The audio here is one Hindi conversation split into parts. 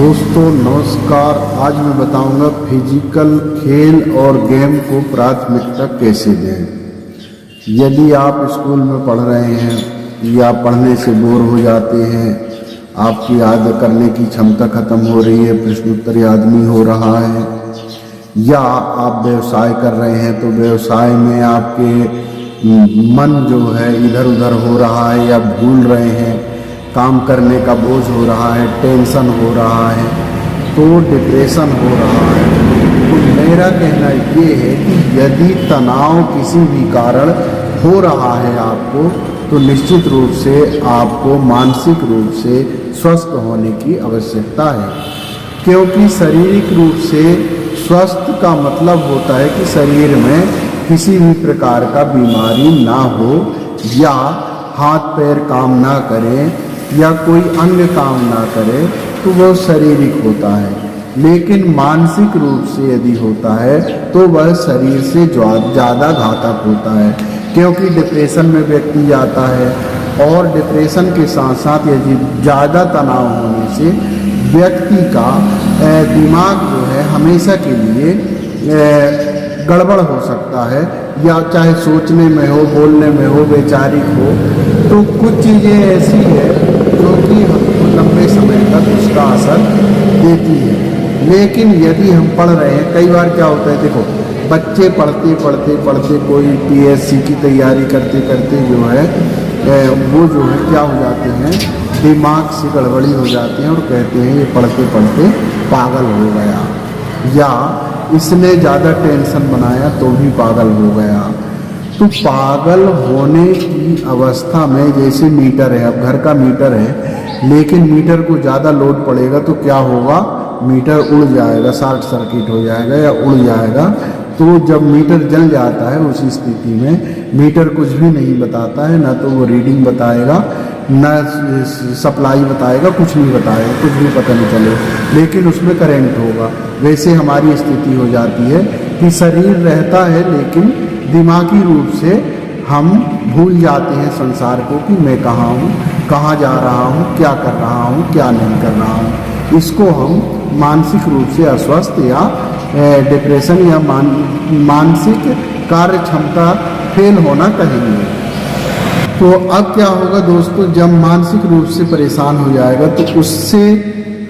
दोस्तों नमस्कार। आज मैं बताऊंगा फिजिकल खेल और गेम को प्राथमिकता कैसे दें। यदि आप स्कूल में पढ़ रहे हैं या पढ़ने से बोर हो जाते हैं, आपकी याद करने की क्षमता खत्म हो रही है, प्रश्नोत्तर याद नहीं हो रहा है, या आप व्यवसाय कर रहे हैं तो व्यवसाय में आपके मन जो है इधर उधर हो रहा है या भूल रहे हैं, काम करने का बोझ हो रहा है, टेंशन हो रहा है, तो डिप्रेशन हो रहा है। तो मेरा कहना ये है कि यदि तनाव किसी भी कारण हो रहा है आपको, तो निश्चित रूप से आपको मानसिक रूप से स्वस्थ होने की आवश्यकता है। क्योंकि शारीरिक रूप से स्वस्थ का मतलब होता है कि शरीर में किसी भी प्रकार का बीमारी ना हो, या हाथ पैर काम ना करें, या कोई अंग काम ना करे, तो वह शारीरिक होता है। लेकिन मानसिक रूप से यदि होता है तो वह शरीर से ज़्यादा घातक होता है। क्योंकि डिप्रेशन में व्यक्ति जाता है, और डिप्रेशन के साथ साथ यदि ज़्यादा तनाव होने से व्यक्ति का दिमाग जो है हमेशा के लिए गड़बड़ हो सकता है, या चाहे सोचने में हो, बोलने में हो, वैचारिक हो। तो कुछ चीज़ें ऐसी है जो कि हमको लंबे समय तक उसका असर देती है। लेकिन यदि हम पढ़ रहे हैं, कई बार क्या होता है, देखो बच्चे पढ़ते पढ़ते पढ़ते कोई पीएससी की तैयारी करते करते जो है वो जो है क्या हो जाते हैं, दिमाग से गड़बड़ी हो जाते हैं और कहते हैं ये पढ़ते पढ़ते पागल हो गया, या इसने ज़्यादा टेंशन बनाया तो भी पागल हो गया। तो पागल होने की अवस्था में, जैसे मीटर है, अब घर का मीटर है, लेकिन मीटर को ज़्यादा लोड पड़ेगा तो क्या होगा, मीटर उड़ जाएगा, शॉर्ट सर्किट हो जाएगा या उड़ जाएगा। तो जब मीटर जल जाता है उस स्थिति में मीटर कुछ भी नहीं बताता है, ना तो वो रीडिंग बताएगा, ना सप्लाई बताएगा, कुछ नहीं बताएगा, कुछ भी पता नहीं चलेगा, लेकिन उसमें करंट होगा। वैसे हमारी स्थिति हो जाती है कि शरीर रहता है लेकिन दिमागी रूप से हम भूल जाते हैं संसार को, कि मैं कहाँ हूँ, कहाँ जा रहा हूँ, क्या कर रहा हूँ, क्या नहीं कर रहा हूँ। इसको हम मानसिक रूप से अस्वस्थ या डिप्रेशन या मानसिक कार्य क्षमता फेल होना कहेंगे। तो अब क्या होगा दोस्तों, जब मानसिक रूप से परेशान हो जाएगा तो उससे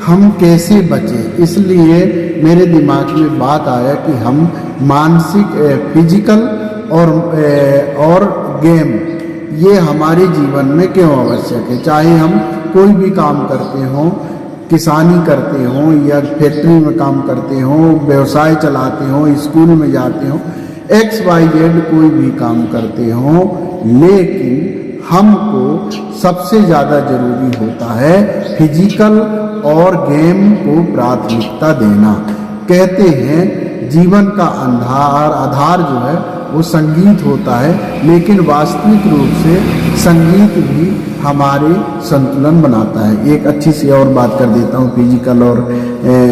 हम कैसे बचें। इसलिए मेरे दिमाग में बात आया कि हम मानसिक फिजिकल और गेम ये हमारे जीवन में क्यों आवश्यक है। चाहे हम कोई भी काम करते हों, किसानी करते हों, या फैक्ट्री में काम करते हों, व्यवसाय चलाते हों, स्कूल में जाते हों, XYZ कोई भी काम करते हों, लेकिन हमको सबसे ज़्यादा जरूरी होता है फिजिकल और गेम को प्राथमिकता देना। कहते हैं जीवन का आधार जो है वो संगीत होता है, लेकिन वास्तविक रूप से संगीत भी हमारे संतुलन बनाता है। एक अच्छी सी और बात कर देता हूँ, फिजिकल और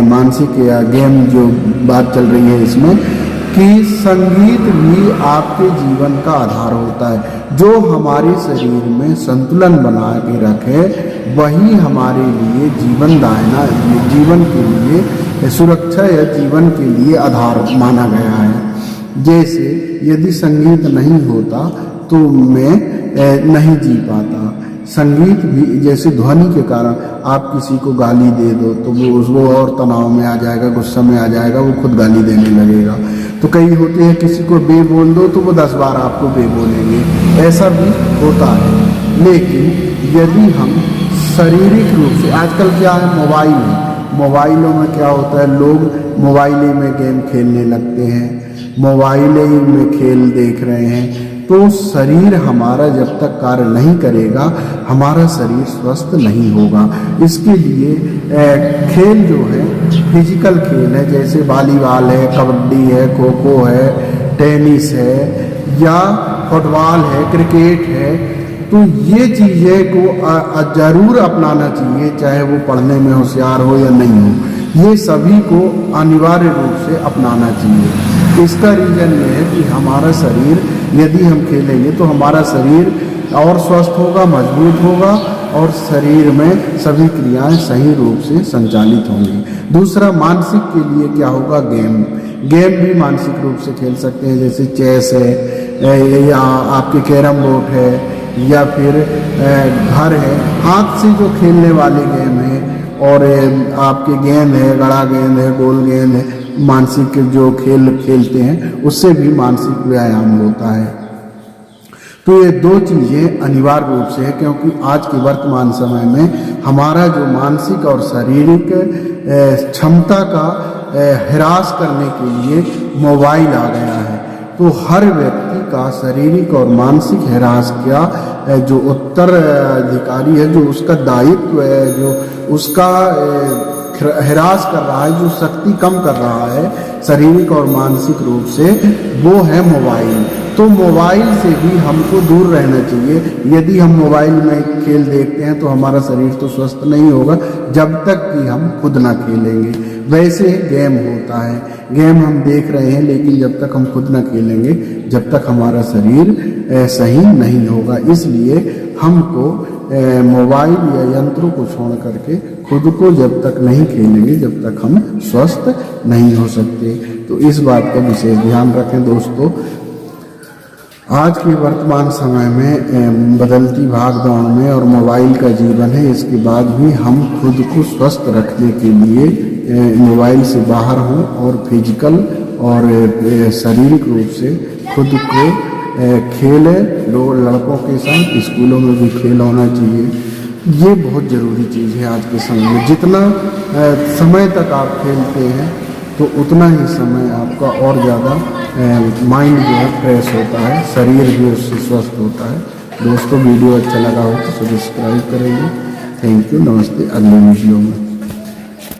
मानसिक या गेम जो बात चल रही है इसमें, कि संगीत भी आपके जीवन का आधार होता है। जो हमारे शरीर में संतुलन बना के रखे वही हमारे लिए जीवन के लिए सुरक्षा या जीवन के लिए आधार माना गया है। जैसे यदि संगीत नहीं होता तो मैं नहीं जी पाता। संगीत भी जैसे ध्वनि के कारण आप किसी को गाली दे दो तो वो और तनाव में आ जाएगा, गुस्सा में आ जाएगा, वो खुद गाली देने लगेगा। तो कई होते हैं किसी को बे बोल दो तो वो 10 बार आपको बे बोलेंगे, ऐसा भी होता है। लेकिन यदि हम शारीरिक रूप से, आजकल क्या है, मोबाइलों में क्या होता है, लोग मोबाइल में गेम खेलने लगते हैं, मोबाइल में खेल देख रहे हैं। तो शरीर हमारा जब तक कार्य नहीं करेगा, हमारा शरीर स्वस्थ नहीं होगा। इसके लिए खेल जो है, फिजिकल खेल है, जैसे वॉलीबॉल है, कबड्डी है, खो खो है, टेनिस है, या फुटबॉल है, क्रिकेट है, तो ये चीज़ें को ज़रूर अपनाना चाहिए, चाहे वो पढ़ने में होशियार हो या नहीं हो। ये सभी को अनिवार्य रूप से अपनाना चाहिए। इसका रीज़न ये है कि हमारा शरीर, यदि हम खेलेंगे तो हमारा शरीर और स्वस्थ होगा, मजबूत होगा, और शरीर में सभी क्रियाएं सही रूप से संचालित होंगी। दूसरा, मानसिक के लिए क्या होगा? गेम भी मानसिक रूप से खेल सकते हैं, जैसे चेस है या आपके कैरम बोर्ड है या फिर घर है। हाथ से जो खेलने वाले गेम है और आपके गेंद है, गड़ा गेंद है, गोल गेंद है, मानसिक जो खेल खेलते हैं उससे भी मानसिक व्यायाम होता है। तो ये दो चीज़ें अनिवार्य रूप से है, क्योंकि आज के वर्तमान समय में हमारा जो मानसिक और शारीरिक क्षमता का ह्रास करने के लिए मोबाइल आ गया है। तो हर व्यक्ति का शारीरिक और मानसिक ह्रास का जो उत्तराधिकारी है, जो उसका दायित्व है, जो उसका ह्रास कर रहा है, जो शक्ति कम कर रहा है शारीरिक और मानसिक रूप से, वो है मोबाइल। तो मोबाइल से भी हमको दूर रहना चाहिए। यदि हम मोबाइल में खेल देखते हैं तो हमारा शरीर तो स्वस्थ नहीं होगा जब तक कि हम खुद ना खेलेंगे। वैसे गेम होता है, गेम हम देख रहे हैं, लेकिन जब तक हम खुद ना खेलेंगे, जब तक हमारा शरीर सही नहीं होगा। इसलिए हमको मोबाइल या यंत्रों को छोड़ करके खुद को जब तक नहीं खेलेंगे, जब तक हम स्वस्थ नहीं हो सकते। तो इस बात का विशेष ध्यान रखें दोस्तों। आज के वर्तमान समय में बदलती भाग दौड़ में और मोबाइल का जीवन है, इसके बाद भी हम खुद को स्वस्थ रखने के लिए मोबाइल से बाहर हों और फिजिकल और शारीरिक रूप से खुद को खेलें। लड़कों के साथ स्कूलों में भी खेल होना चाहिए। ये बहुत ज़रूरी चीज़ है आज के समय में। जितना समय तक आप खेलते हैं तो उतना ही समय आपका और ज़्यादा माइंड जो है फ्रेश होता है, शरीर भी उससे स्वस्थ होता है। दोस्तों, वीडियो अच्छा लगा हो तो सब्सक्राइब करेंगे। थैंक यू, नमस्ते। अगले वीडियो में